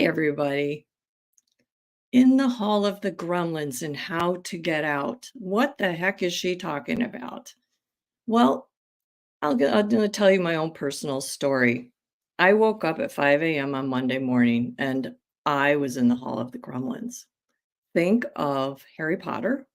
Hi, everybody. In the Hall of the Gremlins and How to Get Out. What the heck is she talking about? Well, I'm going to tell you my own personal story. I woke up at 5 a.m. on Monday morning and I was in the Hall of the Gremlins. Think of Harry Potter,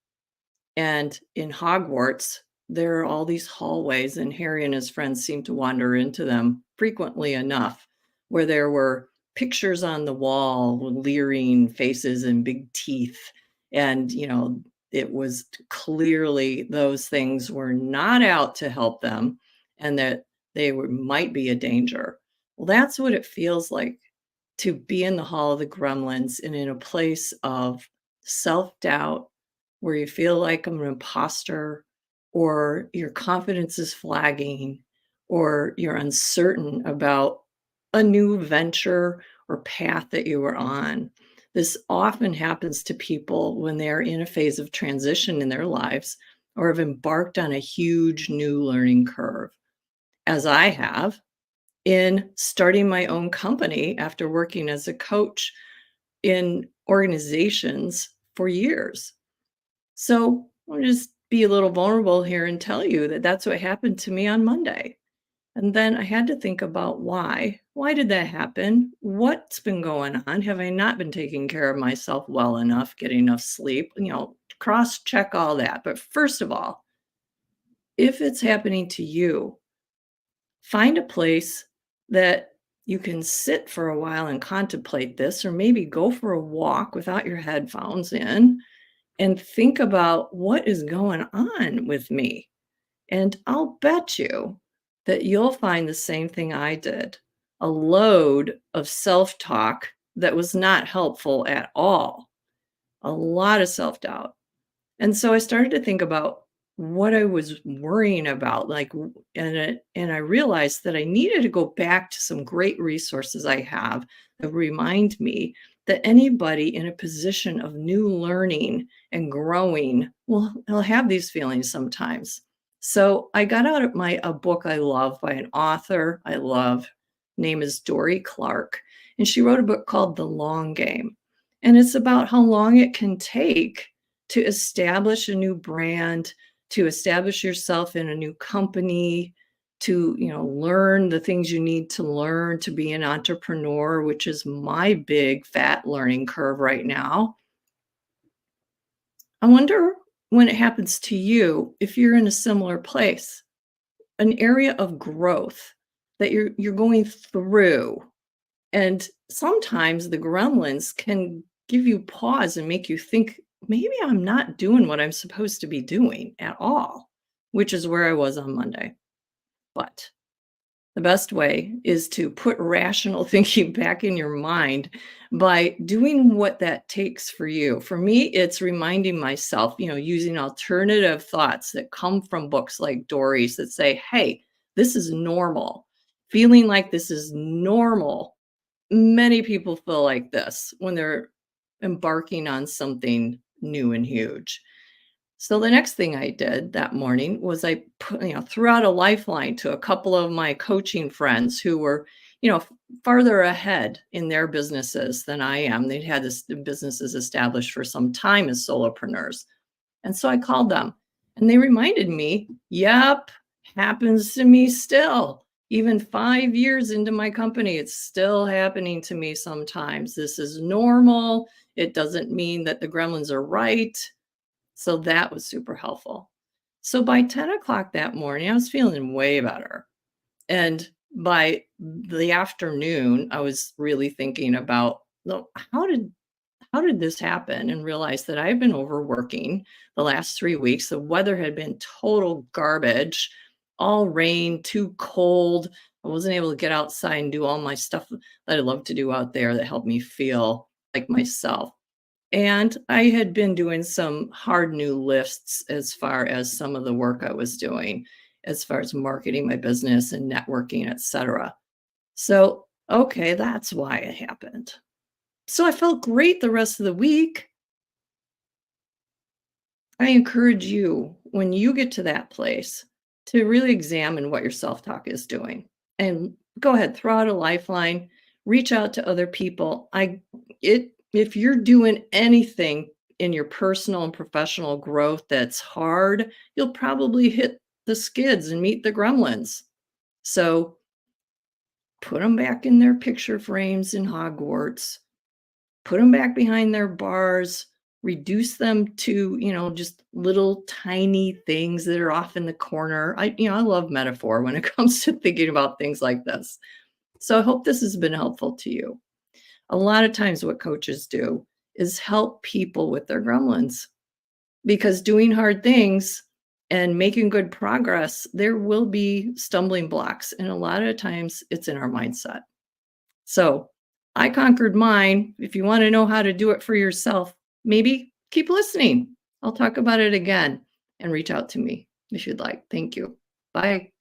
and in Hogwarts, there are all these hallways, and Harry and his friends seem to wander into them frequently enough, where there were pictures on the wall with leering faces and big teeth. And, it was clearly those things were not out to help them and that might be a danger. Well, that's what it feels like to be in the Hall of the Gremlins and in a place of self doubt where you feel like I'm an imposter, or your confidence is flagging, or you're uncertain about a new venture or path that you were on. This often happens to people when they're in a phase of transition in their lives or have embarked on a huge new learning curve, as I have in starting my own company after working as a coach in organizations for years. So I'll just be a little vulnerable here and tell you that that's what happened to me on Monday. And then I had to think about why. Why did that happen? What's been going on? Have I not been taking care of myself well enough, getting enough sleep? Cross check all that. But first of all, if it's happening to you, find a place that you can sit for a while and contemplate this, or maybe go for a walk without your headphones in and think about what is going on with me. And I'll bet you that you'll find the same thing I did, a load of self talk that was not helpful at all, a lot of self doubt. And so I started to think about what I was worrying about, and I realized that I needed to go back to some great resources I have that remind me that anybody in a position of new learning and growing will have these feelings sometimes. So I got out of a book I love by an author I love. Name is Dory Clark, and she wrote a book called The Long Game. And it's about how long it can take to establish a new brand, to establish yourself in a new company, to, learn the things you need to learn to be an entrepreneur, which is my big fat learning curve right now. I wonder when it happens to you, if you're in a similar place, an area of growth that you're going through. And sometimes the gremlins can give you pause and make you think, maybe I'm not doing what I'm supposed to be doing at all, which is where I was on Monday. But the best way is to put rational thinking back in your mind by doing what that takes for you. For me, it's reminding myself, using alternative thoughts that come from books like Dory's that say, hey, this is normal. Feeling like this is normal. Many people feel like this when they're embarking on something new and huge. So the next thing I did that morning was threw out a lifeline to a couple of my coaching friends who were, farther ahead in their businesses than I am. They'd had businesses established for some time as solopreneurs. And so I called them and they reminded me, yep, happens to me still. Even 5 years into my company, it's still happening to me sometimes. This is normal. It doesn't mean that the gremlins are right. So that was super helpful. So by 10 o'clock that morning, I was feeling way better. And by the afternoon, I was really thinking about, "Look, how did this happen?" And realized that I've been overworking the last 3 weeks. The weather had been total garbage, all rain, too cold. I wasn't able to get outside and do all my stuff that I love to do out there that helped me feel like myself. And I had been doing some hard new lists as far as some of the work I was doing, as far as marketing my business and networking, etc. So, okay, that's why it happened. So I felt great the rest of the week. I encourage you, when you get to that place, to really examine what your self talk is doing. And go ahead, throw out a lifeline. reach out to other people. I it If you're doing anything in your personal and professional growth that's hard, you'll probably hit the skids and meet the gremlins. So put them back in their picture frames in Hogwarts, put them back behind their bars, reduce them to, just little tiny things that are off in the corner. I love metaphor when it comes to thinking about things like this. So I hope this has been helpful to you. A lot of times what coaches do is help people with their gremlins, because doing hard things and making good progress, there will be stumbling blocks. And a lot of times it's in our mindset. So I conquered mine. If you want to know how to do it for yourself, maybe keep listening. I'll talk about it again and reach out to me if you'd like. Thank you. Bye.